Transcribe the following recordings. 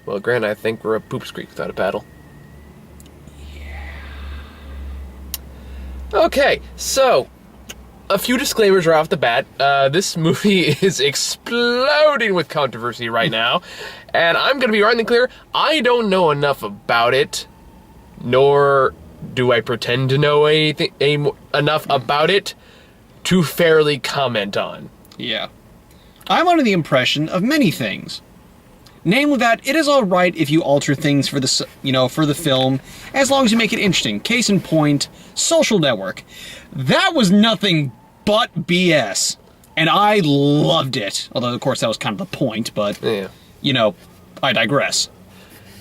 Well, Grant, I think we're a poop creek without a paddle. Okay, so a few disclaimers right off the bat. This movie is exploding with controversy right now, and I'm going to be right and clear. I don't know enough about it, nor do I pretend to know enough about it to fairly comment on. Yeah. I'm under the impression of many things. Namely that it is alright if you alter things for the film, as long as you make it interesting. Case in point, Social Network. That was nothing but BS. And I loved it. Although, of course, that was kind of the point, but, yeah. I digress.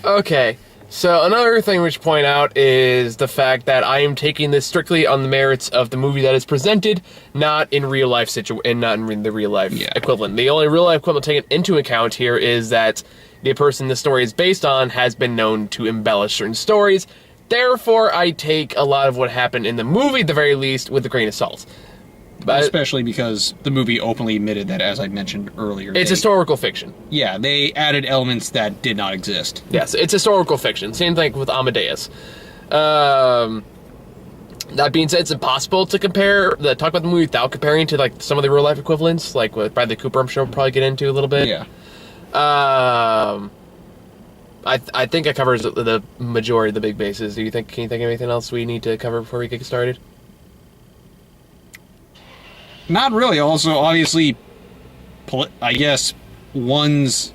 Okay, so another thing we should point out is the fact that I am taking this strictly on the merits of the movie that is presented, not in real life not in the real life equivalent. The only real life equivalent taken into account here is that the person the story is based on has been known to embellish certain stories. Therefore, I take a lot of what happened in the movie, at the very least, with a grain of salt. But especially because the movie openly admitted that, as I mentioned earlier, it's historical fiction. Yeah, they added elements that did not exist. Yes, it's historical fiction. Same thing with Amadeus. That being said, it's impossible to talk about the movie without comparing to like some of the real life equivalents, like with Bradley Cooper. I'm sure we'll probably get into a little bit. Yeah. I think it covers the majority of the big bases. Can you think of anything else we need to cover before we get started? Not really. Also, obviously, I guess one's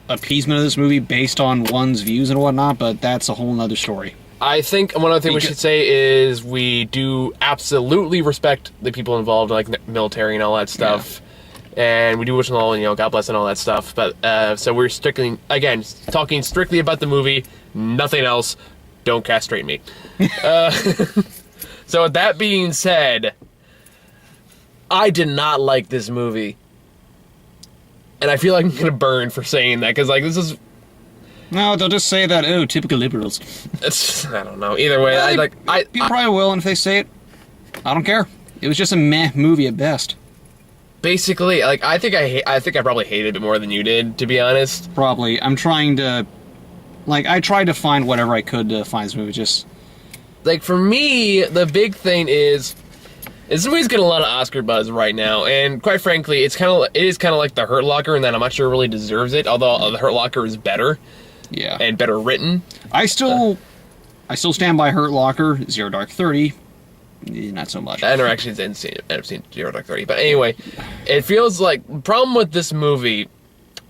appeasement of this movie based on one's views and whatnot, but that's a whole nother story. I think one other thing we should say is we do absolutely respect the people involved, like military and all that stuff. Yeah. And we do wish them all, God bless and all that stuff. But, so we're talking strictly about the movie, nothing else. Don't castrate me. So with that being said, I did not like this movie. And I feel like I'm gonna burn for saying that, because, this is... No, they'll just say that, oh, typical liberals. I don't know. Either way, people probably will, and if they say it, I don't care. It was just a meh movie at best. Basically, I think I probably hated it a bit more than you did, to be honest. Probably. I'm trying to... I tried to find whatever I could to find this movie, just... for me, the big thing is... This movie's getting a lot of Oscar buzz right now, and quite frankly, it is kind of like The Hurt Locker, in that I'm not sure it really deserves it, although The Hurt Locker is better. Yeah. And better written. I still stand by Hurt Locker. Zero Dark 30, not so much. I never actually end up seeing Zero Dark 30, but anyway, it feels like the problem with this movie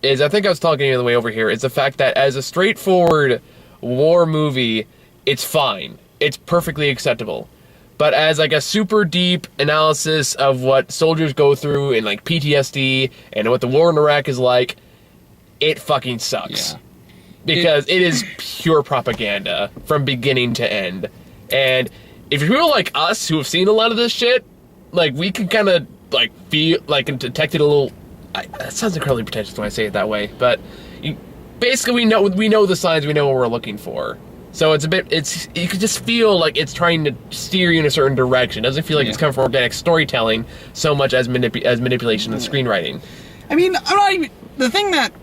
is, I think I was talking to you on the way over here, is the fact that as a straightforward war movie, it's fine. It's perfectly acceptable. But as a super deep analysis of what soldiers go through in PTSD and what the war in Iraq is like, it fucking sucks. Yeah. Because it is pure propaganda from beginning to end. And if you're people like us who have seen a lot of this shit, we can kind of feel and detect it a little. That sounds incredibly pretentious when I say it that way, but basically we know the signs, we know what we're looking for. So you can just feel like it's trying to steer you in a certain direction. It doesn't feel like it's coming from organic storytelling so much as manipulation and screenwriting. I mean, the thing that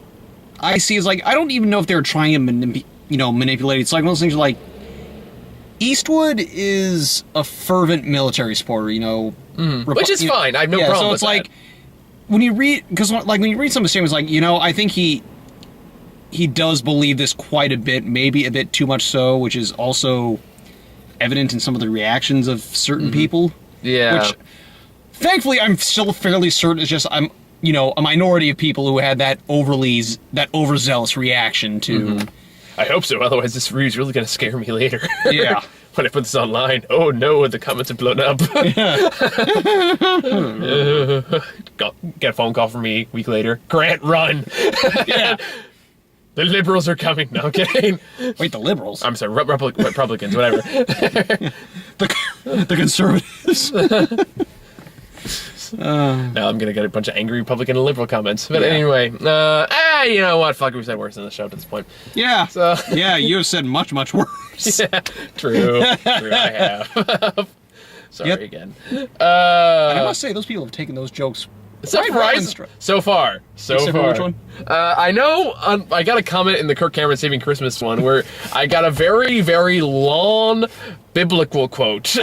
I see is I don't even know if they're trying to manipulate. It's one of those things Eastwood is a fervent military supporter, which is fine. I have no problem with that. So it's when you read when you read some of the statements, I think he does believe this quite a bit, maybe a bit too much so, which is also evident in some of the reactions of certain people. Yeah. Which, thankfully, I'm still fairly certain it's just I'm a minority of people who had that overzealous reaction to... I hope so, otherwise this review's really going to scare me later. Yeah. When I put this online, oh no, the comments have blown up. Get a phone call from me a week later. Grant, run! Yeah. The liberals are coming. No, I'm kidding. Wait, the liberals? I'm sorry, Republicans, whatever. the conservatives. Now I'm gonna get a bunch of angry Republican and liberal comments. But anyway, you know what? Fuck, we've said worse in the show at this point. Yeah. So yeah, you have said much, much worse. Yeah, true, I have. Sorry again. I must say, those people have taken those jokes Except for Why Rise, so far. Except for which one? I know, I got a comment in the Kirk Cameron Saving Christmas one where I got a very, very long biblical quote.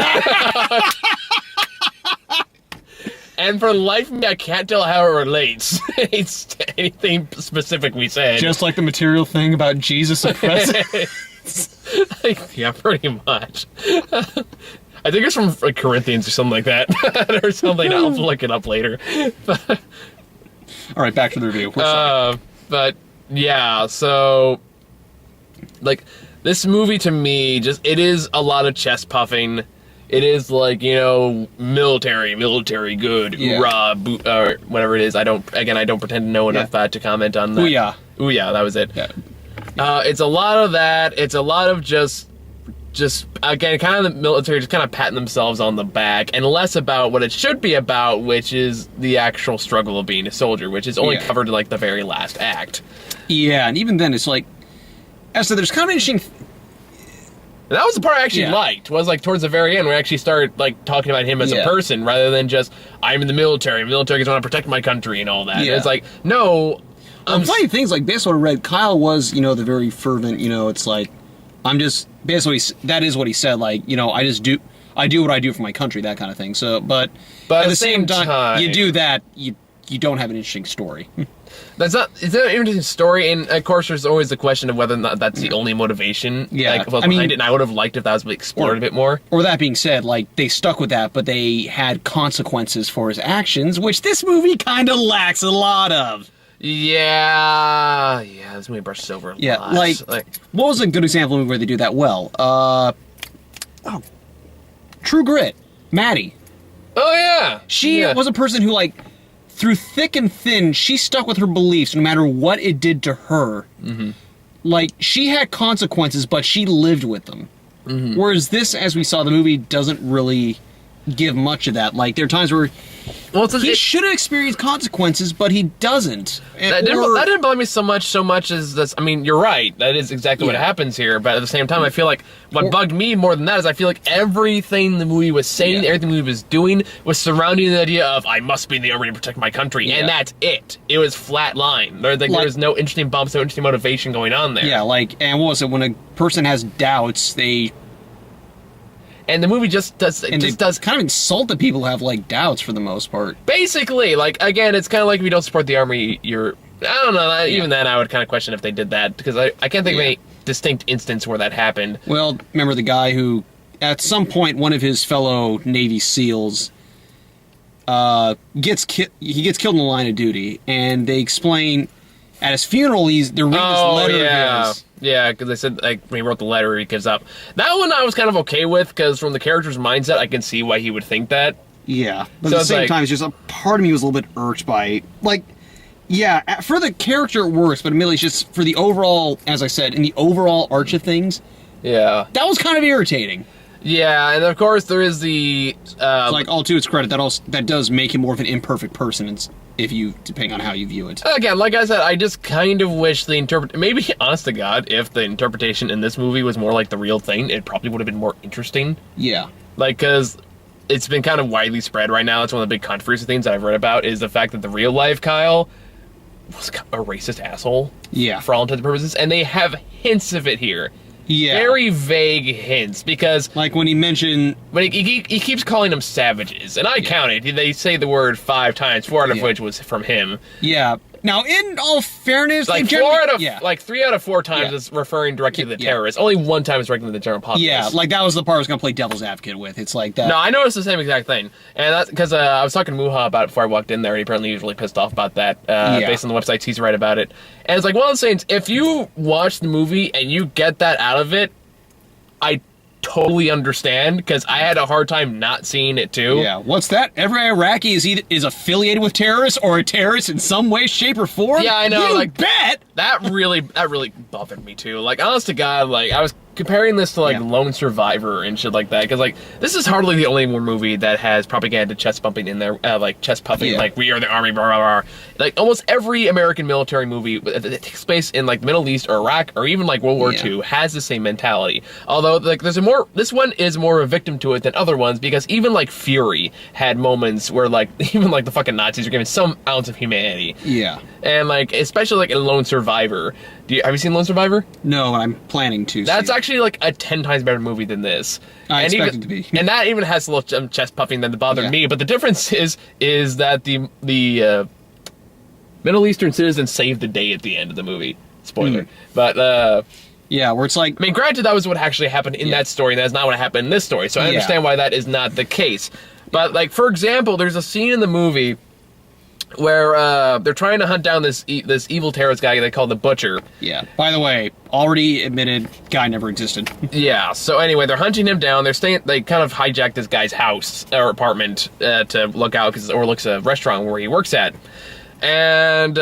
And for the life of me, I can't tell how it relates to anything specific we said. Just like the material thing about Jesus oppressing. Yeah, pretty much. I think it's from like, Corinthians or something like that. Or something. I'll look it up later. All right, back to the review. But yeah, so like this movie to me, it is a lot of chest puffing. It is like, military good, hoorah, or whatever it is. I don't pretend to know enough to comment on that. Ooh-yeah, that was it. Yeah. It's a lot of that. It's a lot of just again, kind of the military just kind of patting themselves on the back, and less about what it should be about, which is the actual struggle of being a soldier, which is only covered in like the very last act. Yeah, and even then, it's like, as so there's kind of an interesting. And that was the part I actually liked, was like towards the very end, where I actually started like talking about him as a person, rather than just, I'm in the military because I want to protect my country and all that. Yeah. It's like, no. Funny things like this, what I read, Kyle was, the very fervent, it's like, I'm just, basically, that is what he said, like, I do what I do for my country, that kind of thing. So, but at the same time, you do that, you don't have an interesting story. It's not an interesting story, and of course there's always the question of whether or not that's the only motivation. Yeah. Behind it, and I would have liked if that was explored a bit more. Or that being said, like, they stuck with that, but they had consequences for his actions, which this movie kind of lacks a lot of. Yeah, this movie brushes over a lot. Like, what was a good example of a movie where they do that well? True Grit. Maddie. Oh, yeah. She was a person who, like, through thick and thin, she stuck with her beliefs no matter what it did to her. Mm-hmm. Like, she had consequences, but she lived with them. Mm-hmm. Whereas this, as we saw, the movie doesn't really give much of that. Like, there are times where he should have experienced consequences, but he doesn't. That didn't bother me so much as this. I mean, you're right. That is exactly what happens here. But at the same time, I feel like what bugged me more than that is I feel like everything the movie was saying, everything the movie was doing, was surrounding the idea of, I must be in the army to protect my country. Yeah. And that's it. It was flat line. There was no interesting bumps, no interesting motivation going on there. Yeah, and what was it? When a person has doubts, and the movie just does kind of insult the people who have, like, doubts for the most part. Basically, like, again, it's kind of like if you don't support the army, I don't know, even then I would kind of question if they did that, because I can't think of any distinct instance where that happened. Well, remember the guy who, at some point, one of his fellow Navy SEALs gets killed in the line of duty, and they explain, at his funeral, they're reading this letter of his. Yeah, because they said, like, when he wrote the letter, he gives up. That one I was kind of okay with, because from the character's mindset, I can see why he would think that. Yeah, but at the same time, it's just a part of me was a little bit irked by, like, for the character it works, but admittedly, it's just for the overall, as I said, in the overall arch of things, that was kind of irritating. Yeah, and of course, there is the... like, all to its credit, that does make him more of an imperfect person, depending on how you view it. Again, like I said, I just kind of wish maybe, honest to God, if the interpretation in this movie was more like the real thing, it probably would have been more interesting. Yeah. Like, because it's been kind of widely spread right now. It's one of the big controversy things that I've read about, is the fact that the real life Kyle was a racist asshole. Yeah. For all intents and purposes, and they have hints of it here. Yeah. Very vague hints, because... Like when he mentioned... When he keeps calling them savages, and I counted. They say the word 5 times, 4 out of which was from him. Yeah. Now, in all fairness... Like, 3 out of 4 times is referring directly to the terrorists. Only 1 time is directly to the general populace. Yeah, like that was the part I was going to play devil's advocate with. It's like that. No, I noticed the same exact thing. And that's because I was talking to Muha about it before I walked in there, and he apparently was really pissed off about that, based on the websites he's read about it. And it's like one of those things, if you watch the movie and you get that out of it, I totally understand, because I had a hard time not seeing it too. Yeah, what's that? Every Iraqi is affiliated with terrorists or a terrorist in some way, shape, or form? Yeah, I know. You bet! that really bothered me too. Like, honest to God, like I was comparing this to like Lone Survivor and shit like that, because like this is hardly the only movie that has propaganda chest bumping in there, like chest puffing, like we are the army, blah, blah, blah. Like almost every American military movie that takes place in like the Middle East or Iraq or even like World War II has the same mentality. Although like this one is more a victim to it than other ones, because even like Fury had moments where like even like the fucking Nazis are given some ounce of humanity. Yeah. And like especially like in Lone Survivor. Have you seen Lone Survivor? No, I'm planning to. That's actually like a 10 times better movie than this. I expect it to be. And that even has a little chest puffing that bothered me. But the difference is that the Middle Eastern citizens saved the day at the end of the movie. Spoiler. But yeah, where it's like, I mean, granted, that was what actually happened in that story, and that's not what happened in this story. So I understand why that is not the case. But like, for example, there's a scene in the movie where they're trying to hunt down this evil terrorist guy they call the Butcher. Yeah. By the way, already admitted, guy never existed. Yeah. So anyway, they're hunting him down. They kind of hijacked this guy's house or apartment to look out because it overlooks a restaurant where he works at. And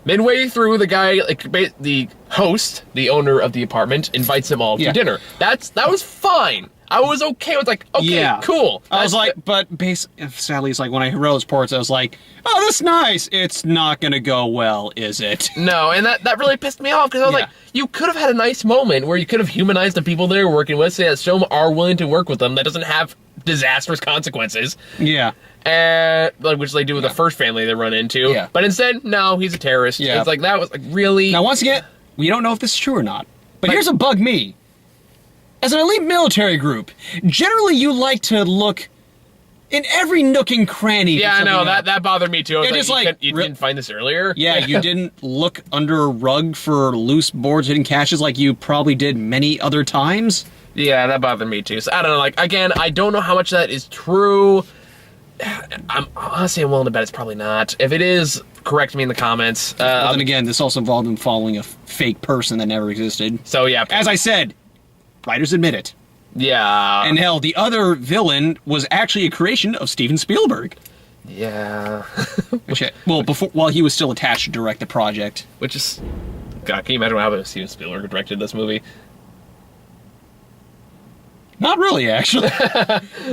midway through, the guy, like the host, the owner of the apartment, invites them all to dinner. That was fine. I was okay with like, okay, cool. I was like, but sadly, it's like when I read those reports, I was like, oh, that's nice. It's not gonna go well, is it? No, and that really pissed me off because I was like, you could have had a nice moment where you could have humanized the people they're working with, so that show them are willing to work with them. That doesn't have disastrous consequences. Yeah. And like which they do with the first family they run into. Yeah. But instead, no, he's a terrorist. Yeah. It's like that was like really. Now once again, we don't know if this is true or not. But here's a bug me. As an elite military group, generally you like to look in every nook and cranny. Yeah, I know, that bothered me too. I was you didn't find this earlier? Yeah, you didn't look under a rug for loose boards, hidden caches like you probably did many other times. Yeah, that bothered me too. So I don't know, like, again, I don't know how much of that is true. I'm willing to bet it's probably not. If it is, correct me in the comments. Well, then again, this also involved him following a fake person that never existed. So yeah. As I said, writers admit it. Yeah. And hell, the other villain was actually a creation of Steven Spielberg. Yeah. While he was still attached to direct the project. Which is... God, can you imagine how Steven Spielberg directed this movie? Not really, actually.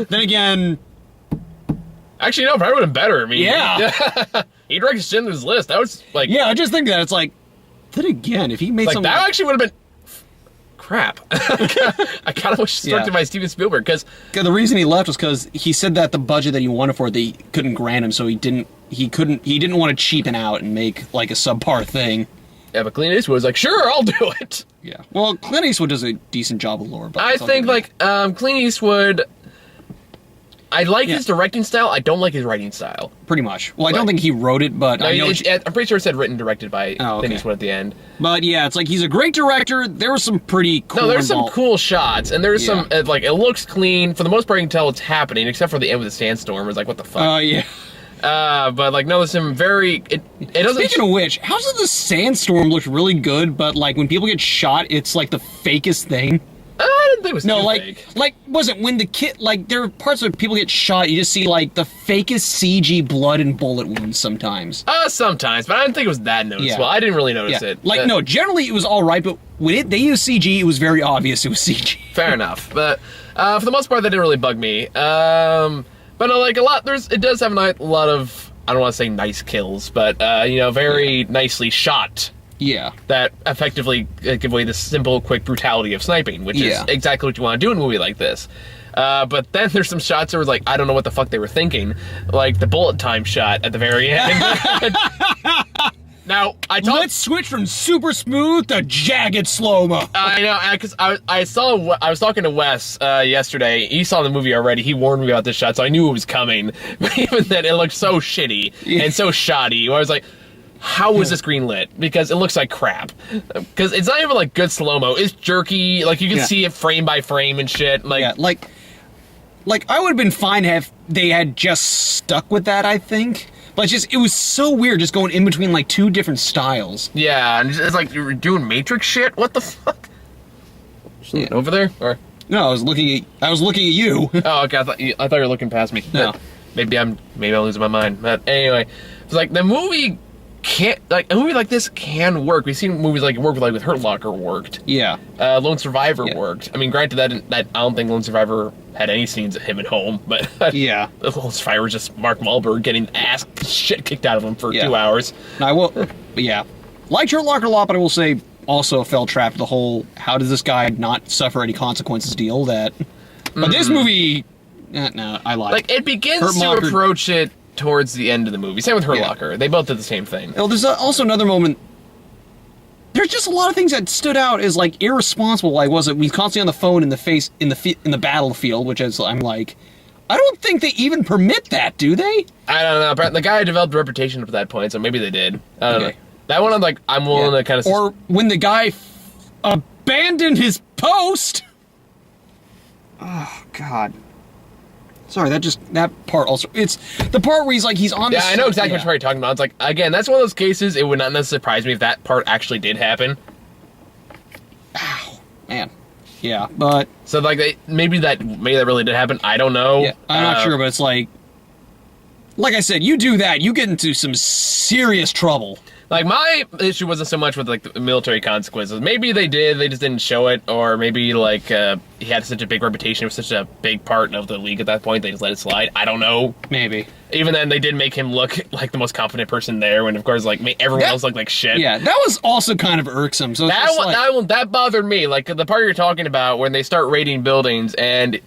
Then again... Actually, no, probably would have been better. I mean, yeah. He directed Schindler's List. That was like... Yeah, I just think that it's like... Then again, if he made something... That actually would have been... Crap. I kind of wish he directed by Steven Spielberg, because... The reason he left was because he said that the budget that he wanted for it, they couldn't grant him, so he didn't want to cheapen out and make, like, a subpar thing. Yeah, but Clint Eastwood was like, sure, I'll do it. Yeah. Well, Clint Eastwood does a decent job of lore, but... I think, like, Clint Eastwood... I like his directing style. I don't like his writing style. Pretty much. Well, I don't think he wrote it, but no, I know... I'm pretty sure it said written, directed by Clint Eastwood at the end. But yeah, it's like he's a great director. There was some pretty cool... No, there's some cool shots, and there's some, like, it looks clean. For the most part, you can tell it's happening, except for the end with the sandstorm. It's like, what the fuck? Oh, yeah. But, like, no, there's some very... It doesn't... Speaking of which, how does the sandstorm look really good, but, like, when people get shot, it's, like, the fakest thing? I didn't think it was too fake. Like, wasn't when the kid, like, there are parts where people get shot, you just see, like, the fakest CG blood and bullet wounds sometimes. Sometimes, but I didn't think it was that noticeable. I didn't really notice it. Like, no, generally it was alright, but when they used CG, it was very obvious it was CG. Fair enough, but for the most part, that didn't really bug me. But, like, it does have a lot of, I don't want to say nice kills, but, you know, very nicely shot. Yeah. That effectively give away the simple, quick brutality of sniping, which is exactly what you want to do in a movie like this. But then there's some shots where like, I don't know what the fuck they were thinking. Like the bullet time shot at the very end. Now, let's switch from super smooth to jagged slow-mo. I know, because I was talking to Wes yesterday. He saw the movie already. He warned me about this shot, so I knew it was coming. But even then, it looked so shitty and so shoddy. I was like, how was this green lit? Because it looks like crap. Because it's not even like good slow-mo. It's jerky. Like you can see it frame by frame and shit. Like, like I would have been fine if they had just stuck with that, I think. But it was so weird just going in between like two different styles. Yeah, and it's like you were doing Matrix shit? What the fuck? Over there? Or no, I was looking at you. Oh, okay. I thought you were looking past me. No. Maybe I'm losing my mind. But anyway, it's like the movie can't, like, a movie like this can work. We've seen movies like work with Hurt Locker worked. Yeah. Lone Survivor worked. I mean, granted that I don't think Lone Survivor had any scenes of him at home, but Yeah. the Lone Survivor was just Mark Wahlberg getting ass shit kicked out of him for 2 hours. I will, yeah. Liked Hurt Locker a lot, but I will say also fell trapped to the whole how does this guy not suffer any consequences deal that. But this movie, no, I lied. Like, it begins to approach it towards the end of the movie. Same with Hurt Locker. They both did the same thing. Well, there's also another moment. There's just a lot of things that stood out as like irresponsible. Like, was it we constantly on the phone in the battlefield, which is I'm like, I don't think they even permit that, do they? I don't know. But the guy developed a reputation up to that point, so maybe they did. I don't know. That one, I'm willing to kind of. Or when the guy abandoned his post. Oh God. Sorry, that part also. It's the part where he's on the. Yeah, I know exactly what you're talking about. It's like, again, that's one of those cases. It would not necessarily surprise me if that part actually did happen. Ow, man. Yeah, but so maybe that really did happen. I don't know. Yeah, I'm not sure, but it's like I said, you do that, you get into some serious trouble. Like, my issue wasn't so much with, like, the military consequences. Maybe they did, they just didn't show it, or maybe, like, he had such a big reputation, it was such a big part of the league at that point, they just let it slide. I don't know. Maybe. Even then, they did make him look like the most confident person there, when, of course, like, everyone else looked like shit. Yeah, that was also kind of irksome. So that bothered me. Like, the part you're talking about, when they start raiding buildings, and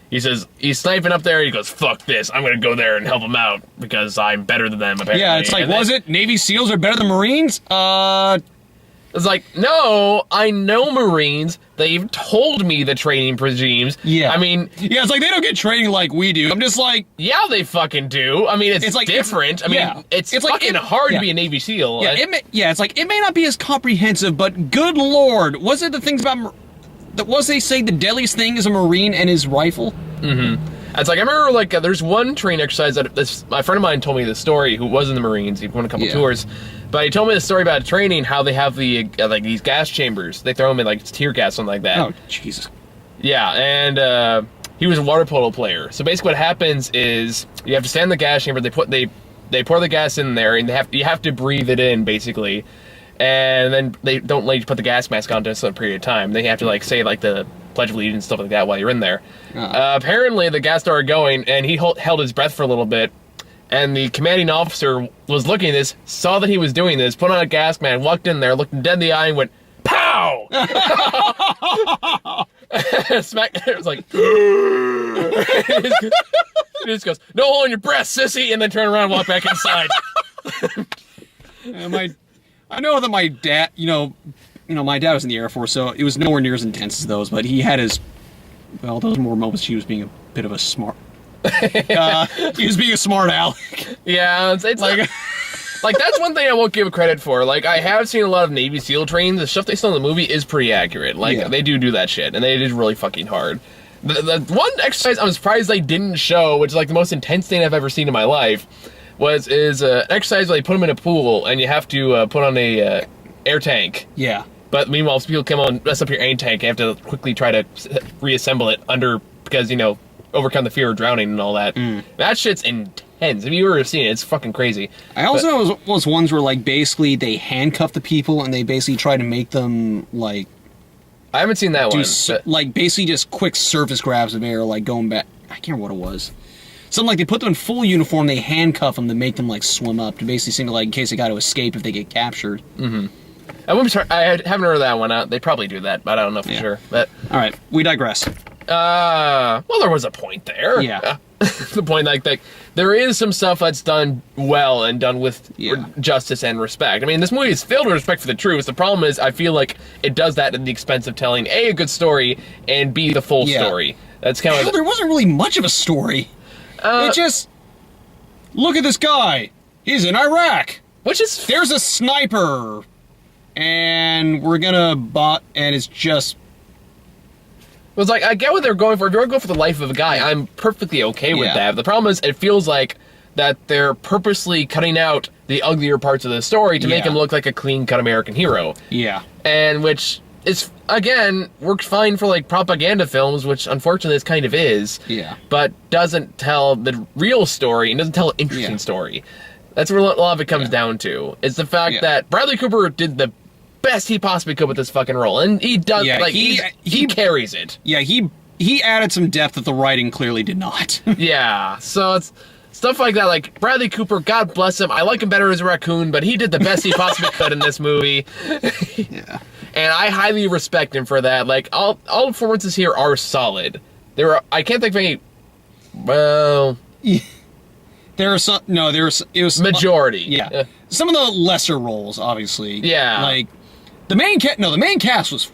he says, he's sniping up there, and he goes, fuck this, I'm gonna go there and help them out, because I'm better than them, apparently. Yeah, it's like, was it? Navy SEALs are better than Marines? It's like, no, I know Marines. They've told me the training regimes. Yeah. I mean... Yeah, it's like, they don't get training like we do. I'm just like... Yeah, they fucking do. I mean, it's like, different. It's fucking hard to be a Navy SEAL. Yeah, it's like, it may not be as comprehensive, but good lord, was it the things about... Was they say the deadliest thing is a Marine and his rifle? Mm-hmm. It's like, I remember, like, there's one training exercise that my friend of mine told me this story, who was in the Marines. He won a couple tours. But he told me the story about training, how they have the, like, these gas chambers. They throw them in, like, tear gas, something like that. Oh, Jesus. Yeah, and, he was a water polo player. So basically what happens is, you have to stand in the gas chamber, they pour the gas in there, and you have to breathe it in, basically. And then they don't let you put the gas mask on to a certain period of time. They have to, like, say, like, the Pledge of Allegiance and stuff like that while you're in there. Apparently, the gas started going, and he held his breath for a little bit. And the commanding officer was looking at this, saw that he was doing this, put on a gas mask, walked in there, looked him dead in the eye, and went, POW! Smack. It was like, he just goes, no holding your breath, sissy, and then turn around and walk back inside. I know that my dad, my dad was in the Air Force, so it was nowhere near as intense as those, but he had those were more moments he was being a bit of a smart, he was being a smart aleck. Yeah, it's like, like, that's one thing I won't give credit for. Like, I have seen a lot of Navy SEAL training. The stuff they saw in the movie is pretty accurate. Like, they do that shit, and it is really fucking hard. The one exercise I'm surprised they didn't show, which is like the most intense thing I've ever seen in my life, is an exercise where they put them in a pool, and you have to put on a air tank. Yeah. But meanwhile, if people come on and mess up your air tank, you have to quickly try to reassemble it because, overcome the fear of drowning and all that. That shit's intense. If you ever seen it, it's fucking crazy. I also know was ones where, like, basically they handcuff the people and they basically try to make them, like... I haven't seen that one. Like, basically just quick surface grabs of air, like, going back... I can't remember what it was. Something like they put them in full uniform, they handcuff them to make them, like, swim up, to basically seem like, in case they got to escape if they get captured. Mm-hmm. I haven't heard of that one. They probably do that, but I don't know for sure. But alright, we digress. Well, there was a point there. Yeah. The point, like, there is some stuff that's done well and done with justice and respect. I mean, this movie is filled with respect for the truth. The problem is, I feel like it does that at the expense of telling, A, a good story, and B, the full story. That's kind of... there wasn't really much of a story. It just... Look at this guy. He's in Iraq. There's a sniper. And we're gonna and it's just... It was like, I get what they're going for. If you're going for the life of a guy, I'm perfectly okay with that. The problem is, it feels like that they're purposely cutting out the uglier parts of the story to make him look like a clean-cut American hero. Yeah. And which is, again, works fine for, like, propaganda films, which unfortunately this kind of is. Yeah. But doesn't tell the real story and doesn't tell an interesting story. That's where a lot of it comes down to. It's the fact that Bradley Cooper did the best he possibly could with this fucking role, and he does. Yeah, like he carries it. Yeah, he added some depth that the writing clearly did not. Yeah, so it's stuff like that. Like Bradley Cooper, God bless him. I like him better as a raccoon, but he did the best he possibly could in this movie. Yeah, and I highly respect him for that. Like all performances here are solid. I can't think of any. Well. There are some. No, it was majority. Yeah, some of the lesser roles, obviously. Yeah, like the main cast was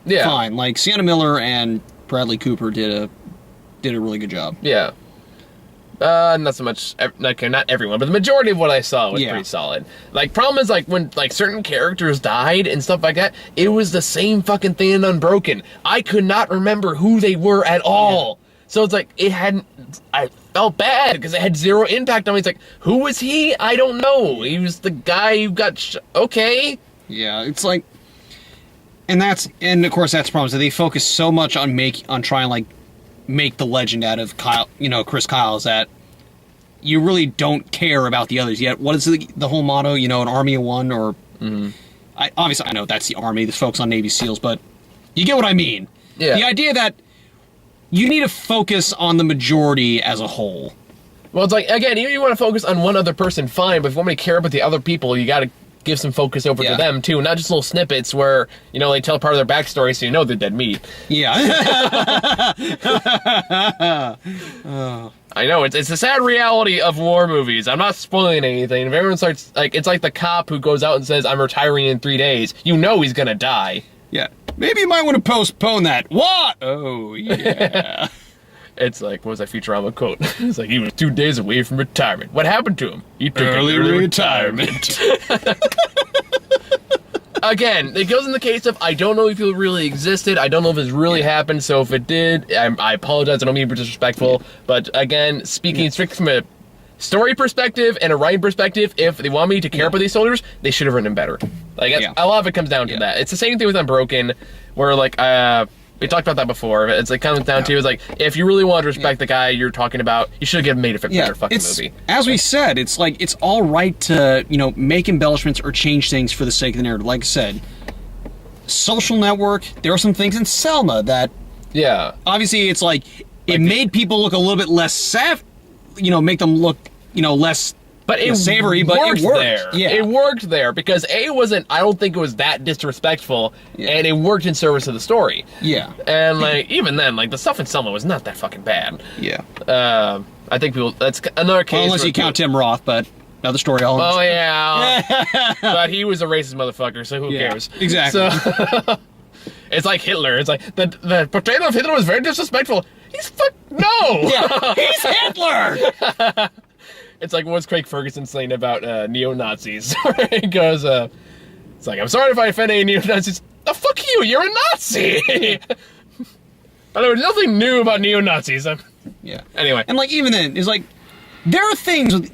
fine. Like Sienna Miller and Bradley Cooper did a really good job. Yeah. Not so much. Okay, not everyone, but the majority of what I saw was pretty solid. Like, problem is like when like certain characters died and stuff like that, it was the same fucking thing in Unbroken. I could not remember who they were at all. Yeah. So it's like I felt bad because it had zero impact on me. It's like, who was he? I don't know. He was the guy who got okay. Yeah, it's like, and of course that's the problem. So they focus so much on trying like make the legend out of Kyle, Chris Kyle, is that you really don't care about the others yet. What is the whole motto? An army of one, or obviously I know that's the army. This focus on Navy SEALs, but you get what I mean. Yeah. The idea that you need to focus on the majority as a whole. Well, it's like, again, even if you want to focus on one other person, fine, but if you want me to care about the other people, you got to give some focus over to them, too. Not just little snippets where, they tell part of their backstory so you know they're dead meat. Yeah. I know, it's a sad reality of war movies. I'm not spoiling anything. If everyone starts, like, it's like the cop who goes out and says, I'm retiring in 3 days. You know he's gonna die. Yeah. Maybe you might want to postpone that. What? Oh, yeah. It's like, what was that Futurama quote? It's like, he was 2 days away from retirement. What happened to him? He took early retirement. Again, it goes in the case of, I don't know if it really existed. I don't know if it's really happened. So if it did, I apologize. I don't mean to be disrespectful. But again, speaking strictly from a story perspective and a writing perspective, if they want me to care about these soldiers, they should have written them better. Like, a lot of it comes down to that. It's the same thing with Unbroken, where, like, we talked about that before. It's like comes down to, it's like, if you really want to respect the guy you're talking about, you should have made a better fucking movie. As we said, it's like, it's all right to, make embellishments or change things for the sake of the narrative. Like I said, Social Network, there are some things in Selma that, obviously it's like, it made people look a little bit less make them look, less but it savory, but worked it worked there. Yeah. It worked there because I don't think it was that disrespectful, and it worked in service of the story. Yeah. And like even then, like the stuff in Selma was not that fucking bad. Yeah. I think that's another case. Well, unless you count Tim Roth, but another story. Oh yeah. But he was a racist motherfucker, so who cares? Exactly. So, it's like Hitler. It's like the portrayal of Hitler was very disrespectful. No. Yeah. He's Hitler. It's like, what's Craig Ferguson saying about neo-Nazis? He goes, it's like, I'm sorry if I offend any neo-Nazis. Oh, fuck you, you're a Nazi! By the way, there's nothing new about neo-Nazis. Yeah. Anyway. And, like, even then, it's like, there are things with,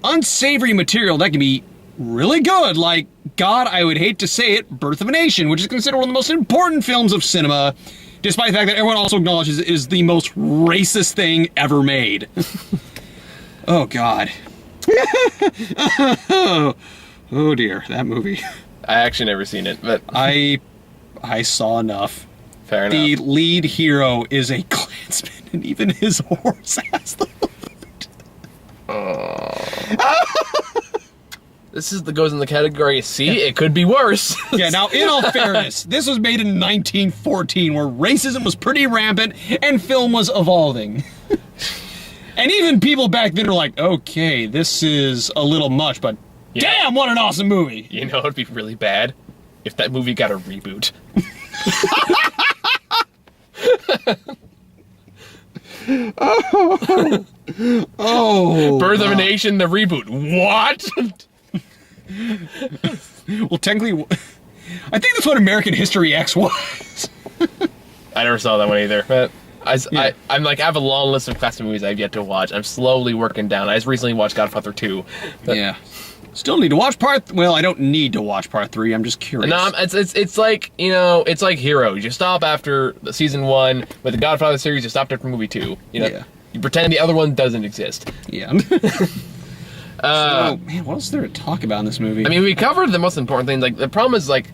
unsavory material that can be really good. Like, God, I would hate to say it, Birth of a Nation, which is considered one of the most important films of cinema, despite the fact that everyone also acknowledges it is the most racist thing ever made. Oh, God. Oh, dear, that movie. I actually never seen it, but... I saw enough. Fair enough. The lead hero is a Klansman, and even his horse has the hood. This goes in the category C. It could be worse. Yeah, now, in all fairness, this was made in 1914, where racism was pretty rampant, and film was evolving. And even people back then are like, okay, this is a little much, but damn, what an awesome movie. You know, it'd be really bad if that movie got a reboot. Oh. Birth of a Nation, the reboot. What? Well, technically, I think that's what American History X was. I never saw that one either, but... I'm like, I have a long list of classic movies I've yet to watch. I'm slowly working down. I just recently watched Godfather 2. Yeah. Still need to watch well, I don't need to watch part 3. I'm just curious. No, it's like, it's like Heroes. You stop after the season 1. With the Godfather series, you stopped after movie 2. You pretend the other one doesn't exist. Yeah. Man, what else is there to talk about in this movie? I mean, we covered the most important thing. Like, the problem is, like,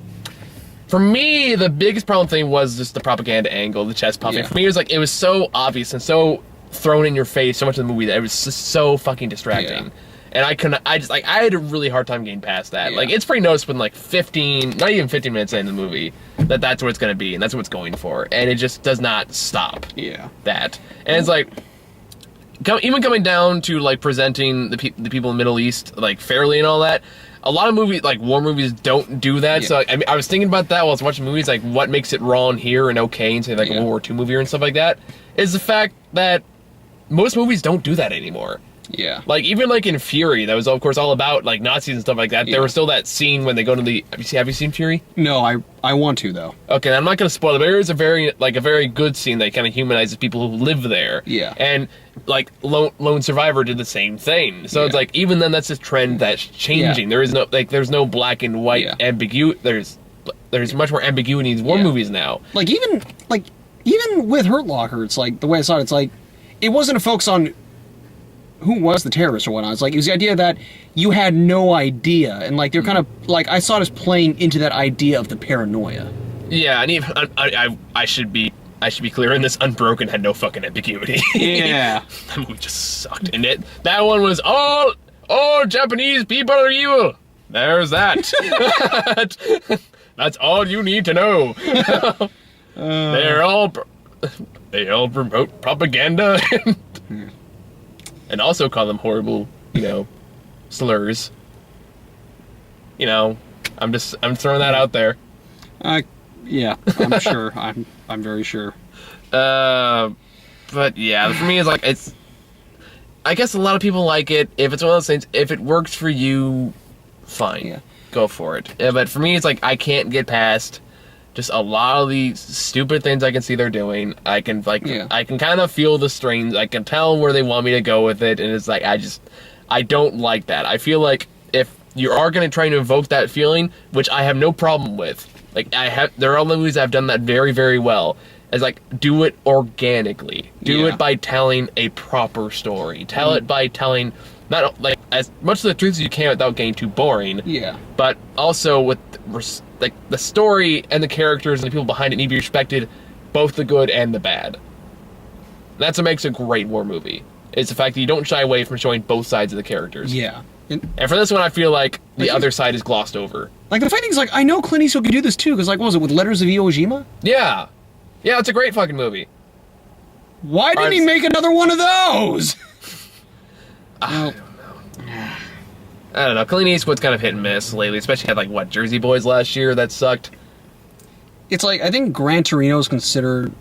for me, the biggest problem thing was just the propaganda angle, the chest puffing. Yeah. For me, it was so obvious and so thrown in your face so much of the movie that it was just so fucking distracting. Yeah. And I had a really hard time getting past that. Yeah. Like, it's pretty noticeable in, like, not even 15 minutes into the movie, that's what it's going to be, and that's what it's going for. And it just does not stop that. And it's like, even coming down to, like, presenting the people in the Middle East, like, fairly and all that, a lot of movies, like, war movies, don't do that. Yeah. So, like, I mean, I was thinking about that while I was watching movies, like, what makes it raw and here and okay and say, like, a World War II movie and stuff like that, is the fact that most movies don't do that anymore. Yeah. Like, even, like, in Fury, that was, of course, all about, like, Nazis and stuff like that. Yeah. There was still that scene when they go to the... Have you seen Fury? No, I want to, though. Okay, I'm not going to spoil it, but there is a very good scene that kind of humanizes people who live there. Yeah. And, like, Lone Survivor did the same thing. So it's like, even then, that's a trend that's changing. Yeah. There's no black and white ambiguity. There's much more ambiguity in these war movies now. Like, even with Hurt Locker, it's like, the way I saw it, it's like, it wasn't a focus on who was the terrorist or whatnot. It's like, it was the idea that you had no idea, and like, they're kind of, like, I saw it as playing into that idea of the paranoia. Yeah, and even, I should be clear in this, Unbroken had no fucking ambiguity. Yeah. That movie just sucked. And that one was all Japanese people are evil. There's that. That's all you need to know. They all promote propaganda and also call them horrible, slurs. I'm throwing that out there. Yeah, I'm sure. I'm very sure. But yeah, for me, it's like, I guess a lot of people like it. If it's one of those things, if it works for you, fine. Yeah. Go for it. Yeah, but for me, it's like, I can't get past just a lot of these stupid things I can see they're doing. I can kind of feel the strains. I can tell where they want me to go with it, and it's like, I don't like that. I feel like if you are going to try to evoke that feeling, which I have no problem with, like, there are other movies that have done that very, very well. It's like, do it organically. Do it by telling a proper story. Tell it by telling, not like as much of the truth as you can without getting too boring. Yeah. But also with like the story and the characters and the people behind it need to be respected, both the good and the bad. That's what makes a great war movie. It's the fact that you don't shy away from showing both sides of the characters. Yeah. And for this one, I feel like the other side is glossed over. Like, the fighting's like, I know Clint Eastwood could do this too, because, like, what was it, with Letters of Iwo Jima? Yeah. Yeah, it's a great fucking movie. Why didn't he make another one of those? I don't know. Clint Eastwood's kind of hit and miss lately, especially had, like, Jersey Boys last year? That sucked. It's like, I think Gran Torino is considered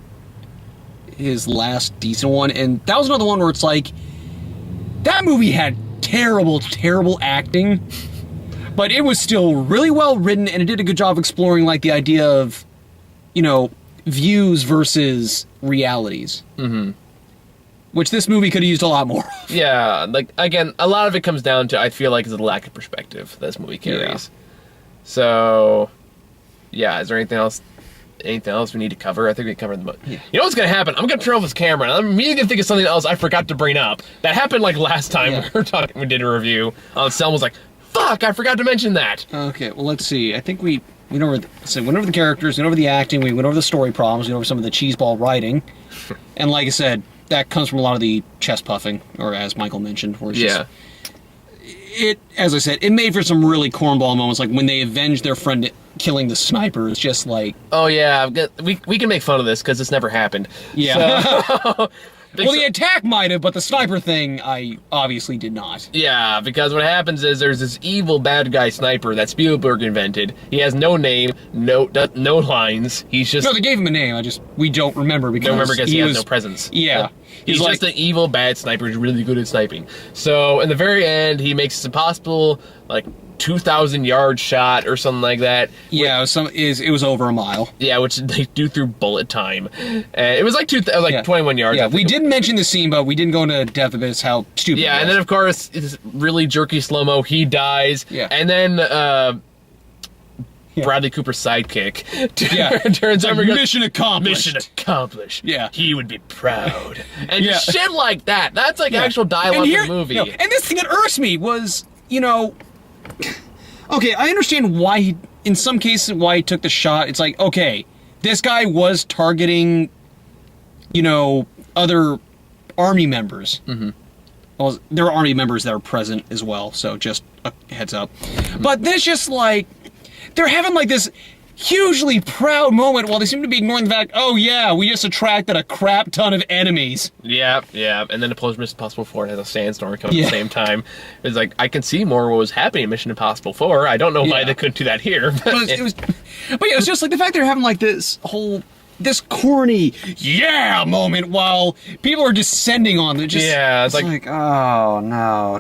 his last decent one, and that was another one where it's like, that movie had terrible, terrible acting, but it was still really well written, and it did a good job exploring, like, the idea of, views versus realities. Mm-hmm. Which this movie could have used a lot more of. Yeah, like, again, a lot of it comes down to, I feel like, is the lack of perspective this movie carries. Yeah. So, yeah, is there anything else we need to cover? I think we covered the most. Yeah. You know what's going to happen? I'm going to turn off this camera, and I'm immediately going to think of something else I forgot to bring up. That happened, like, last time we did a review. Selma was like, fuck, I forgot to mention that. Okay, well, let's see. I think we went over the characters, we went over the acting, we went over the story problems, we went over some of the cheeseball writing. And like I said, that comes from a lot of the chest puffing, or as Michael mentioned, where it's just... As I said, it made for some really cornball moments, like when they avenged their friend killing the sniper. It's just like... Oh, yeah, we can make fun of this, because this never happened. Yeah. So, well, the attack might have, but the sniper thing, I obviously did not. Yeah, because what happens is there's this evil bad guy sniper that Spielberg invented. He has no name, no lines. He's just... No, they gave him a name. We don't remember because he has no presence. Yeah. He's like, just an evil bad sniper who's really good at sniping. So, in the very end, he makes it impossible, like, 2,000-yard shot or something like that. Yeah, it was over a mile. Yeah, which they do through bullet time. It was like 21 yards. Yeah, we did mention the scene, but we didn't go into depth of it. It's how stupid. Yeah, and then of course it's really jerky slow mo. He dies. Yeah, and then Bradley Cooper's sidekick. Yeah. Turns over and goes, mission accomplished. mission accomplished. Yeah. He would be proud. And Yeah. shit like that. That's like actual dialogue in the movie. And this thing that irks me was, okay, I understand why he, in some cases, why he took the shot. It's like, okay, this guy was targeting, other army members. Mm-hmm. Well, there are army members that are present as well, so just a heads up. But then it's just like, they're having like this hugely proud moment while they seem to be ignoring the fact, oh yeah, we just attracted a crap ton of enemies. Yeah. And then the Mission Impossible 4 has a sandstorm coming at the same time. It's like, I can see more what was happening in Mission Impossible 4. I don't know why they couldn't do that here. But it was just like the fact they're having like this corny moment while people are descending on them. It's like, oh no.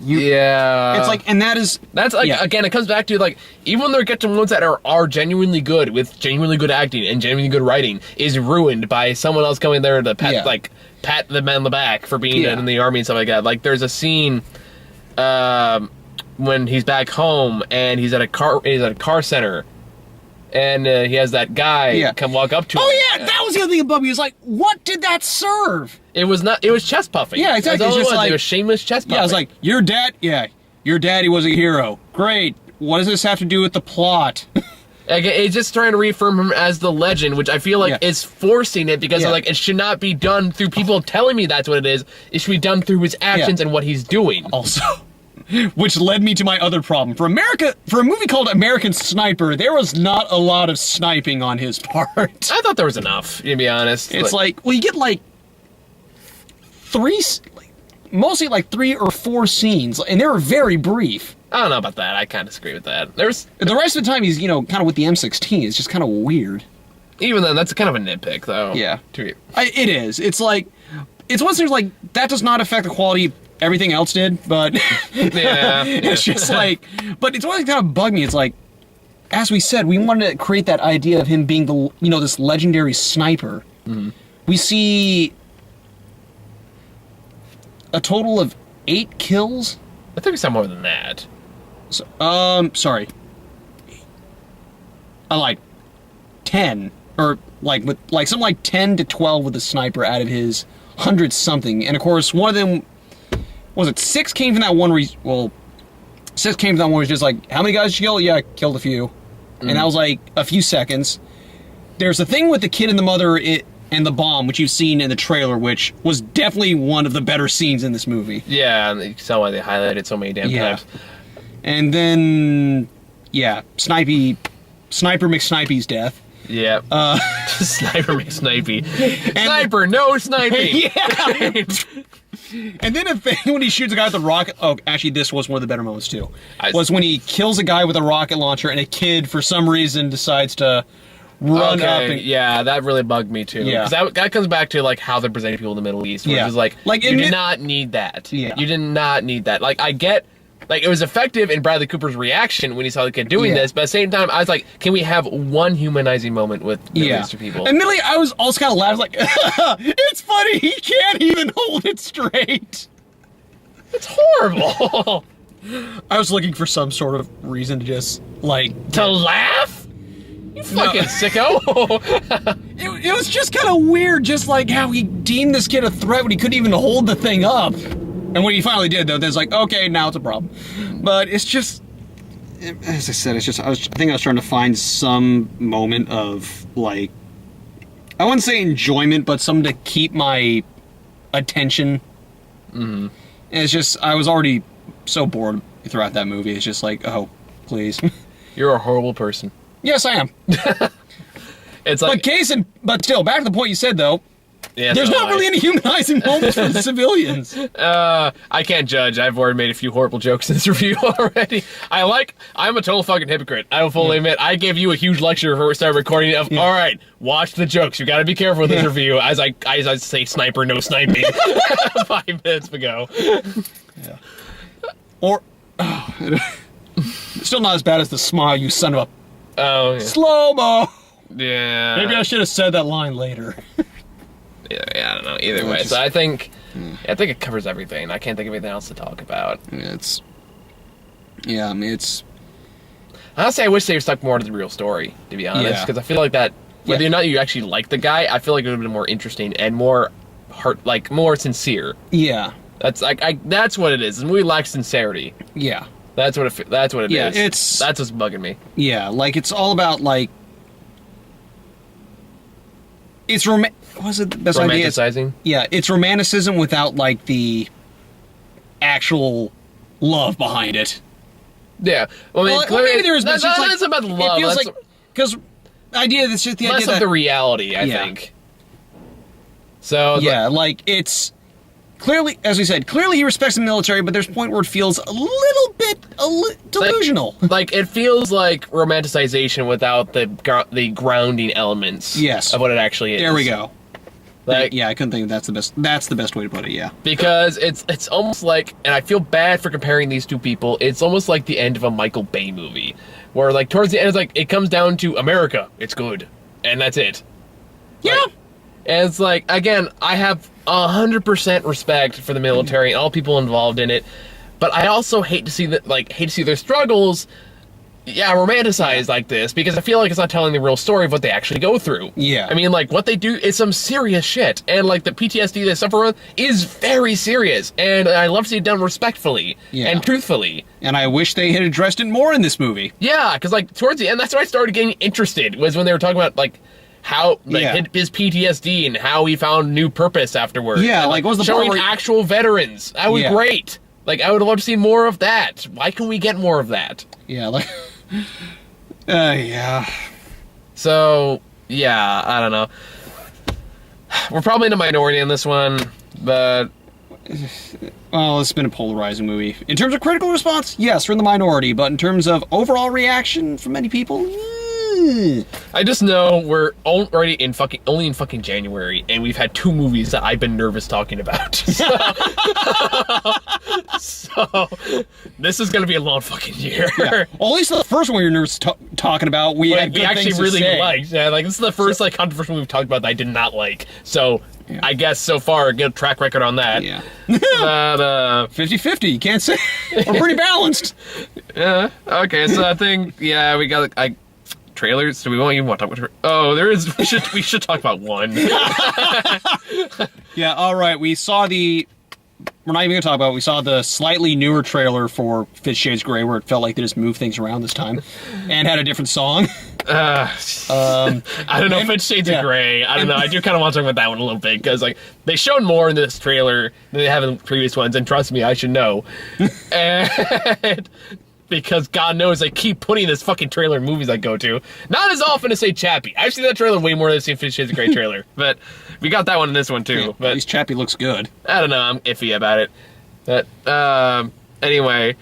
It's like, and that's like, again, it comes back to like, even when they get to ones that are genuinely good, with genuinely good acting and genuinely good writing, is ruined by someone else coming there to pat the man on the back for being in the army and stuff like that. Like, there's a scene when he's back home and he's at a car center. And he has that guy come walk up to him. Oh yeah, that was the other thing above me. It was like, what did that serve? It was chest puffing. Yeah, exactly. It was shameless chest puffing. Yeah, I was like, your daddy was a hero. Great. What does this have to do with the plot? It's just trying to reaffirm him as the legend, which I feel like is forcing it because like, it should not be done through people telling me that's what it is. It should be done through his actions and what he's doing. Also, which led me to my other problem. For a movie called American Sniper, there was not a lot of sniping on his part. I thought there was enough, to be honest. It's like, well, you get like mostly like 3 or 4 scenes, and they were very brief. I don't know about that. I kind of disagree with that. The rest of the time, he's, kind of with the M16. It's just kind of weird. Even then, that's kind of a nitpick, though. Yeah. It is. It's like, it's one of those things like, that does not affect the quality everything else did, but it's just like, but it's one that kind of bugged me. It's like, as we said, we wanted to create that idea of him being the, this legendary sniper. Mm-hmm. We see a total of 8 kills. I think we saw more than that. So, sorry. I lied. 10, or something like 10 to 12 with the sniper out of his 100 something, and of course one of them. Was it 6 came from that one 6 came from that one was just like, how many guys did you kill? Yeah, I killed a few. And that was like a few seconds. There's a thing with the kid and the mother and the bomb, which you've seen in the trailer, which was definitely one of the better scenes in this movie. Yeah, and you saw why they highlighted so many damn times. And then, Sniper McSnipey's death. Yeah. Sniper McSnipey. Sniper, no sniping! Yeah! And then when he shoots a guy with a rocket... Oh, actually, this was one of the better moments, too. Was when he kills a guy with a rocket launcher and a kid, for some reason, decides to run up and... Yeah, that really bugged me, too. Yeah. Because that comes back to, like, how they're presenting people in the Middle East. Which is like you did not need that. Yeah. You did not need that. Like, I get... Like, it was effective in Bradley Cooper's reaction when he saw the kid doing this, but at the same time, I was like, can we have one humanizing moment with Middle Eastern people? Admittedly, I was also kind of laughing, like, it's funny, he can't even hold it straight. It's horrible. I was looking for some sort of reason to just, like... To laugh? You fucking sicko. It was just kind of weird, just like how he deemed this kid a threat when he couldn't even hold the thing up. And when he finally did, though, there's like, okay, now it's a problem. But it's just, as I said, it's just, I think I was trying to find some moment of, like, I wouldn't say enjoyment, but something to keep my attention. Mm-hmm. And it's just, I was already so bored throughout that movie. It's just like, oh, please. You're a horrible person. Yes, I am. It's like, but still, back to the point you said, though. Yeah, there's not really any humanizing moments for the civilians. I can't judge. I've already made a few horrible jokes in this review already. I'm a total fucking hypocrite. I will fully admit, I gave you a huge lecture before we started recording of, all right, watch the jokes. You gotta be careful with this review. As I say sniper, no sniping 5 minutes ago. Yeah. Or, still not as bad as the smile, you son of a... Oh, yeah. Slow-mo! Yeah. Maybe I should have said that line later. Yeah, I don't know. Either way, so I think it covers everything. I can't think of anything else to talk about. It's Honestly, I wish they stuck more to the real story, to be honest, Yeah. because I feel like that, whether Yeah. or not you actually like the guy, I feel like it would have been more interesting and more more sincere. Yeah. That's that's what it is. The movie lacks sincerity. Yeah. That's what it Yeah, is. That's what's bugging me. Yeah, like, it's all about, like... It's was it the best idea? Romanticizing. Yeah, it's romanticism without, like, the actual love behind it. Yeah. Well, I mean, Well, maybe there is, but that's, it's just, like... that's about the love. It feels That's like... Because the idea that's just the less idea of that... the reality, I think. So Yeah, like, it's... Clearly, as we said, clearly he respects the military, but there's a point where it feels a little bit delusional. like it feels like romanticization without the grounding elements. Yes. Of what it actually is. There we go. Like, Yeah, I couldn't think of that's the best way to put it, yeah. because it's almost like, and I feel bad for comparing these two people. It's almost like the end of a Michael Bay movie, where like towards the end, it's like it comes down to America. It's good, and that's it. Yeah. Like, and it's like, again, I have 100% respect for the military and all people involved in it, but I also hate to see their struggles, romanticized like this, because I feel like it's not telling the real story of what they actually go through. Yeah. I mean, like, what they do is some serious shit, and like the PTSD they suffer from is very serious, and I love to see it done respectfully and truthfully. And I wish they had addressed it more in this movie. Yeah, because like towards the end, that's when I started getting interested, was when they were talking about like how his PTSD and how he found new purpose afterwards. Yeah, and, like, what was the showing part where actual veterans. That was great. Like, I would love to see more of that. Why can we get more of that? Yeah, like... yeah. So, yeah, I don't know. We're probably in a minority on this one, but... Well, it's been a polarizing movie. In terms of critical response, yes, we're in the minority, but in terms of overall reaction from many people... I just know we're already only in fucking January, and we've had 2 movies that I've been nervous talking about. So this is gonna be a long fucking year. Yeah. Well, at least the first one you're nervous talking about, we had good we actually things to really say. liked. Yeah, like this is the first like controversial we've talked about that I did not like. So I guess so far a good track record on that. Yeah. But 50-50, you can't say. We're pretty balanced. yeah. Okay, so I think we got trailers. So we won't even want to talk about. Oh, there is. We should talk about one. Yeah. All right. We saw the. We're not even gonna talk about it. We saw the slightly newer trailer for 50 Shades of Grey, where it felt like they just moved things around this time, and had a different song. I don't know if it's Shades of Grey. I don't know. I do kind of want to talk about that one a little bit, because like they showed more in this trailer than they have in the previous ones, and trust me, I should know. And because God knows I keep putting this fucking trailer in movies I go to. Not as often as, say, Chappie. I've seen that trailer way more than I've seen 50 Shades of Grey trailer. But we got that one in this one, too. Yeah, but at least Chappie looks good. I don't know. I'm iffy about it. But, anyway.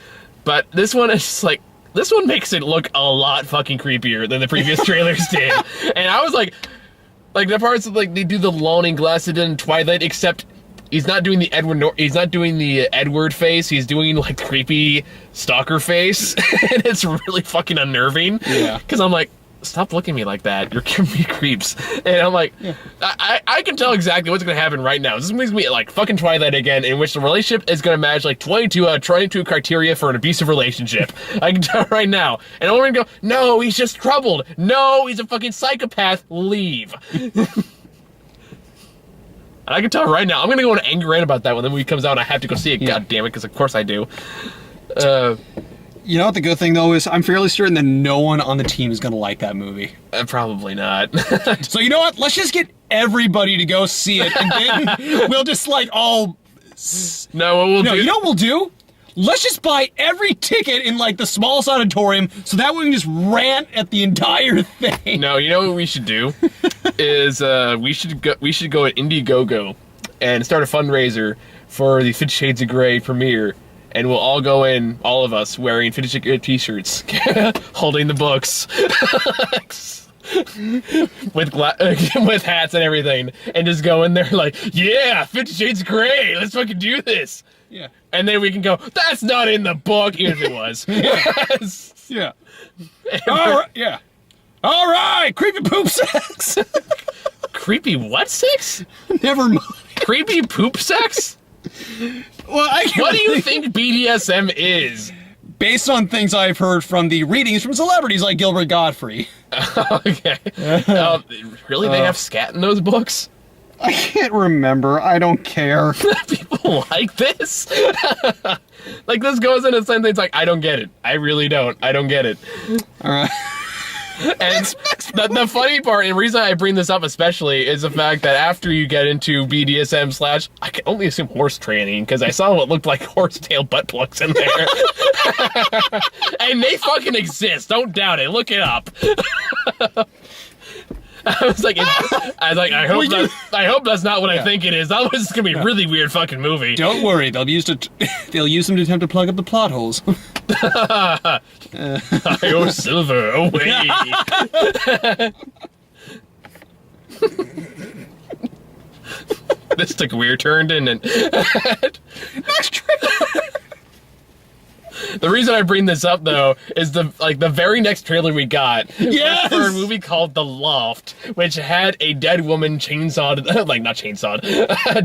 But this one is just like... This one makes it look a lot fucking creepier than the previous trailers did. And I was like the parts of, like, they do the Lawning Glassed in Twilight, except... He's not doing the Edward face. He's doing like creepy stalker face, and it's really fucking unnerving. Yeah. Because I'm like, stop looking at me like that. You're giving me creeps. And I'm like, I can tell exactly what's gonna happen right now. This makes me like fucking Twilight again, in which the relationship is gonna match like 22 criteria for an abusive relationship. I can tell right now. And I'm gonna go, no, he's just troubled. No, he's a fucking psychopath. Leave. And I can tell right now, I'm gonna go on an angry rant about that when the movie comes out and I have to go see it, God damn it, because of course I do. You know what the good thing, though, is? I'm fairly certain that no one on the team is gonna like that movie. Probably not. So you know what? Let's just get everybody to go see it, and then we'll just, like, all... No, what we'll do... You know what we'll do? Let's just buy every ticket in, like, the smallest auditorium, so that way we can just rant at the entire thing. No, you know what we should do? Is, we should go at Indiegogo and start a fundraiser for the 50 Shades of Grey premiere. And we'll all go in, all of us, wearing 50 Shades of Grey t-shirts, holding the books. with hats and everything, and just go in there like, yeah, 50 Shades of Grey, let's fucking do this. Yeah. And then we can go, that's not in the book, even if it was. Yeah. All right, yeah. All right, creepy poop sex. Creepy what sex? Never mind. Creepy poop sex? Well, What do you think BDSM is? based on things I've heard from the readings from celebrities like Gilbert Gottfried. Okay. Really? They have scat in those books? I can't remember. I don't care. People like this? Like, this goes into the same thing. It's like, I don't get it. I really don't. I don't get it. All right. And the funny part, and the reason I bring this up especially, is the fact that after you get into BDSM / I can only assume horse training, because I saw what looked like horsetail butt plugs in there. And they fucking exist. Don't doubt it. Look it up. I was like, I hope that's not what I think it is. Otherwise, it's gonna be a really weird fucking movie. Don't worry, they'll use them to attempt to plug up the plot holes. Io Silver, away. This took a weird turn, didn't it? Next trailer. The reason I bring this up, though, is the very next trailer we got Yes! was for a movie called The Loft, which had a dead woman chainsawed, not chainsawed,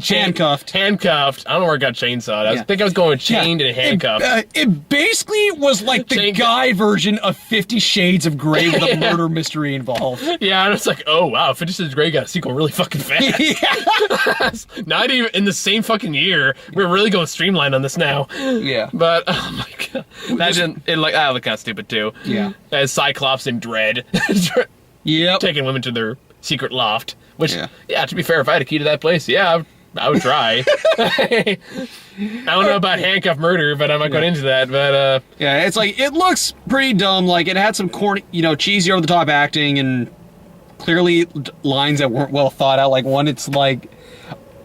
Handcuffed. Handcuffed. I don't know where it got chainsawed. I think I was going chained and handcuffed. It basically was like the guy version of 50 Shades of Grey with a murder mystery involved. Yeah, and it's like, oh wow, 50 Shades of Grey got a sequel really fucking fast. Not even in the same fucking year. We're really going streamlined on this now. Yeah. But, oh my god. Imagine it looked kind of stupid too. Yeah. As Cyclops in Dread. Yep. Taking women to their secret loft. Which, yeah, to be fair, if I had a key to that place, yeah, I would try. I don't know about handcuff murder, but I'm not going into that. But yeah, it's like, it looks pretty dumb. Like, it had some corny, cheesy over the top acting and clearly lines that weren't well thought out. Like one, it's like,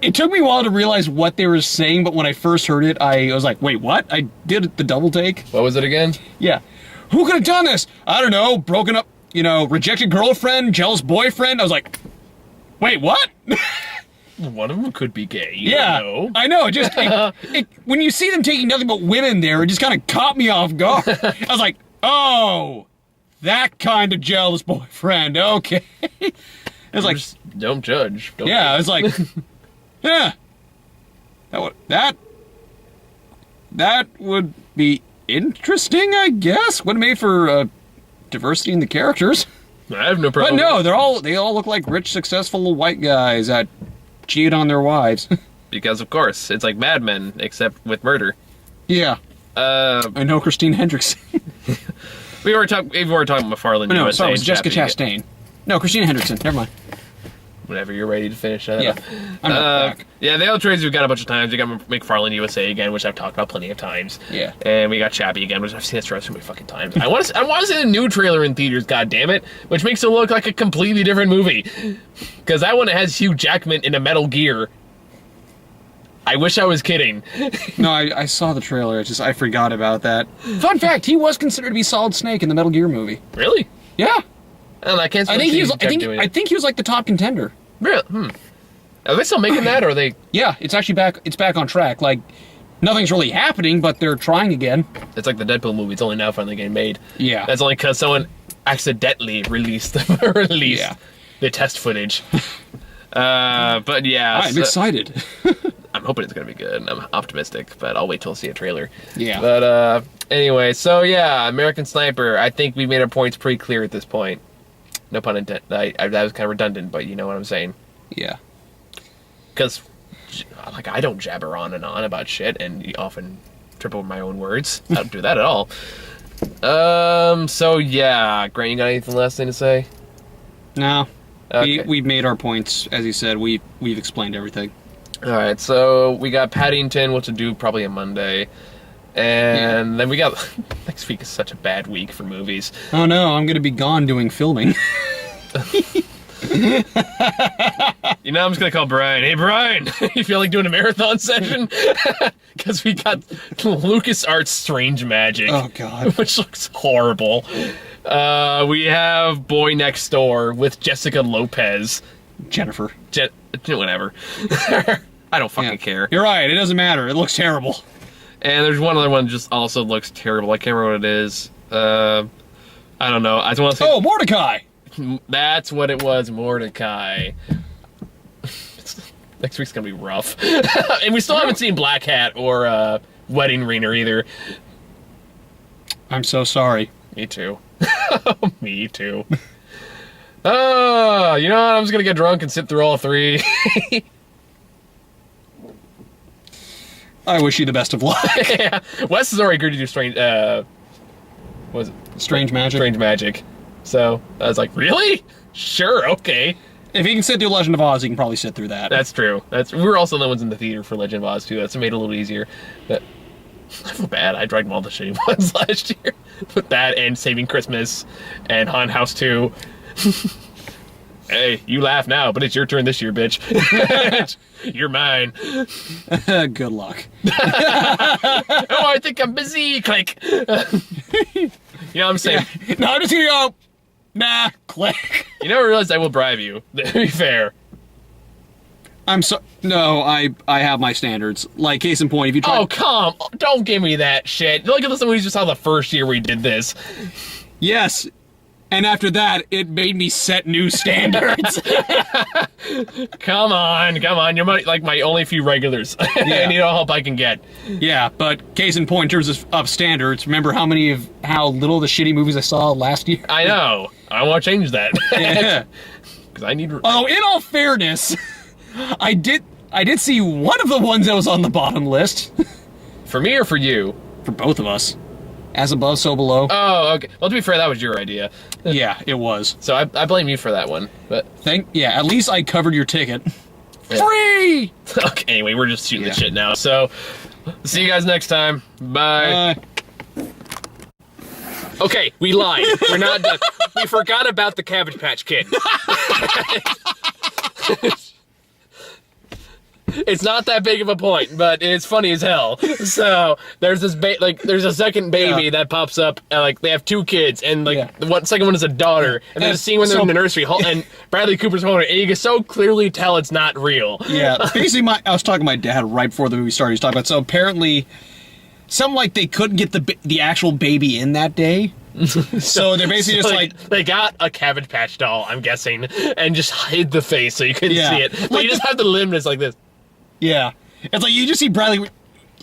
it took me a while to realize what they were saying, but when I first heard it, I was like, wait, what? I did the double take. What was it again? Yeah. Who could have done this? I don't know, broken up, rejected girlfriend, jealous boyfriend. I was like, wait, what? One of them could be gay. Yeah, I know. Just when you see them taking nothing but women there, it just kind of caught me off guard. I was like, oh, that kind of jealous boyfriend. Okay. It was like, just don't judge. Don't I was like, yeah, that would be interesting, I guess. Would have made for diversity in the characters. I have no problem. But no, they all look like rich, successful white guys that cheat on their wives. Because of course, it's like Mad Men, except with murder. Yeah. I know Christine Hendricks. we were talking about McFarlane. No, sorry, it was Jessica Chastain. No, Christina Hendrickson. Never mind. Whenever you're ready to finish that. Yeah. I'm not back. Yeah, the other trades we've got a bunch of times. We got McFarlane USA again, which I've talked about plenty of times. Yeah. And we got Chappie again, which I've seen this trailer so many fucking times. I want to see the new trailer in theaters, god damn it, which makes it look like a completely different movie. Because that one has Hugh Jackman in a Metal Gear. I wish I was kidding. No, I saw the trailer. I forgot about that. Fun fact: he was considered to be Solid Snake in the Metal Gear movie. Really? Yeah. And I can't. I think he was like the top contender. Really? Are they still making that, or are they? Yeah, it's actually back. It's back on track. Like, nothing's really happening, but they're trying again. It's like the Deadpool movie. It's only now finally getting made. Yeah. That's only because someone accidentally released the test footage. But yeah, I'm excited. I'm hoping it's gonna be good. I'm optimistic, but I'll wait till I see a trailer. Yeah. But anyway, so yeah, American Sniper. I think we made our points pretty clear at this point. No pun intended. That was kind of redundant, but you know what I'm saying. Yeah. Because, like, I don't jabber on and on about shit, and often trip over my own words. I don't do that at all. So yeah, Grant, you got anything last thing to say? No. Okay. We've made our points. As you said, we've explained everything. Alright, so we got Paddington, which will do probably a Monday. And then we got... Next week is such a bad week for movies. Oh no, I'm going to be gone doing filming. You know, I'm just going to call Brian. Hey, Brian, you feel like doing a marathon session? Because we got LucasArts Strange Magic. Oh, God. Which looks horrible. We have Boy Next Door with Jessica Lopez. Jennifer. Whatever. I don't fucking care. You're right, it doesn't matter. It looks terrible. And there's one other one that just also looks terrible. I can't remember what it is. I don't know. I just want to say... Oh, Mordecai! That's what it was, Mordecai. Next week's gonna be rough. And we still haven't seen Black Hat or Wedding Ringer either. I'm so sorry. Me too. Me too. Oh, you know what? I'm just gonna get drunk and sit through all three. I wish you the best of luck. Yeah. Wes has already agreed to do strange. Was it Strange Magic. Strange Magic? So I was like, really? Sure, okay. If he can sit through Legend of Oz, he can probably sit through that. That's true. We were also the ones in the theater for Legend of Oz too. That's made it a little easier. But I feel bad. I dragged them all the shitty ones last year. With that and Saving Christmas and Haunted House 2. Hey, you laugh now, but it's your turn this year, bitch. You're mine. Good luck. Oh, I think I'm busy. Click. You know what I'm saying? Yeah. No, I'm just gonna go. Nah, click. You never realized I will bribe you. To be fair. No, I have my standards. Like, case in point, if you try. Oh, come. Don't give me that shit. Look at this. We just saw the first year we did this. Yes. And after that, it made me set new standards. Come on. You're my only few regulars. I need all help I can get. Yeah, but case in point, in terms of standards, remember how little of the shitty movies I saw last year? I know. I want to change that. Yeah. Because I need... Oh, in all fairness, I did see one of the ones that was on the bottom list. For me or for you? For both of us. As above, so below. Oh, okay. Well, to be fair, that was your idea. Yeah, it was. So I blame you for that one. But at least I covered your ticket. Yeah. Free! Okay, anyway, we're just shooting the shit now. So, see you guys next time. Bye. Okay, we lied. We're not done. We forgot about the Cabbage Patch Kid. It's not that big of a point, but it's funny as hell. So there's this there's a second baby that pops up. They have two kids, and the second one is a daughter. And there's a scene when they're in the nursery, and Bradley Cooper's holding her, and you can so clearly tell it's not real. Yeah, basically, I was talking to my dad right before the movie started. He was talking about apparently, they couldn't get the actual baby in that day. So they're basically just they got a Cabbage Patch doll, I'm guessing, and just hid the face so you couldn't see it. But you just have the limbness like this. Yeah. It's you just see Bradley,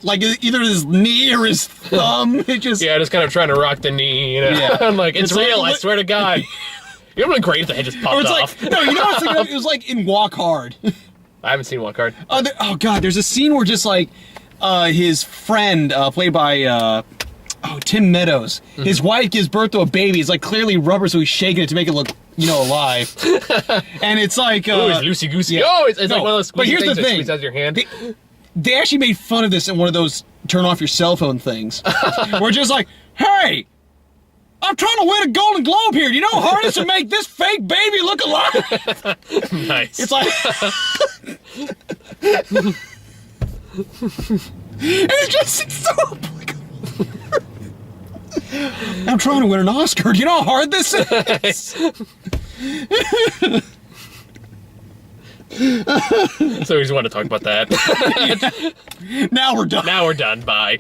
either his knee or his thumb. It just... Yeah, just kind of trying to rock the knee, you know? Yeah. I'm like, it's real, I swear to God. It would have been great if the head just popped off. No, you know what's it was like in Walk Hard. I haven't seen Walk Hard. Oh, God, there's a scene where just, his friend, played by, Tim Meadows, his wife gives birth to a baby. It's, clearly rubber, so he's shaking it to make it look... alive. And it's oh, it's loosey-goosey. Yeah. Oh, it's like one of those but here's things the thing. That squeeze out your hand. They actually made fun of this in one of those turn off your cell phone things. We're just hey, I'm trying to win a Golden Globe here. Do you know how hard it is to make this fake baby look alive? Nice. It's it's so applicable. I'm trying to win an Oscar. Do you know how hard this is? So we just want to talk about that. Now we're done. Bye.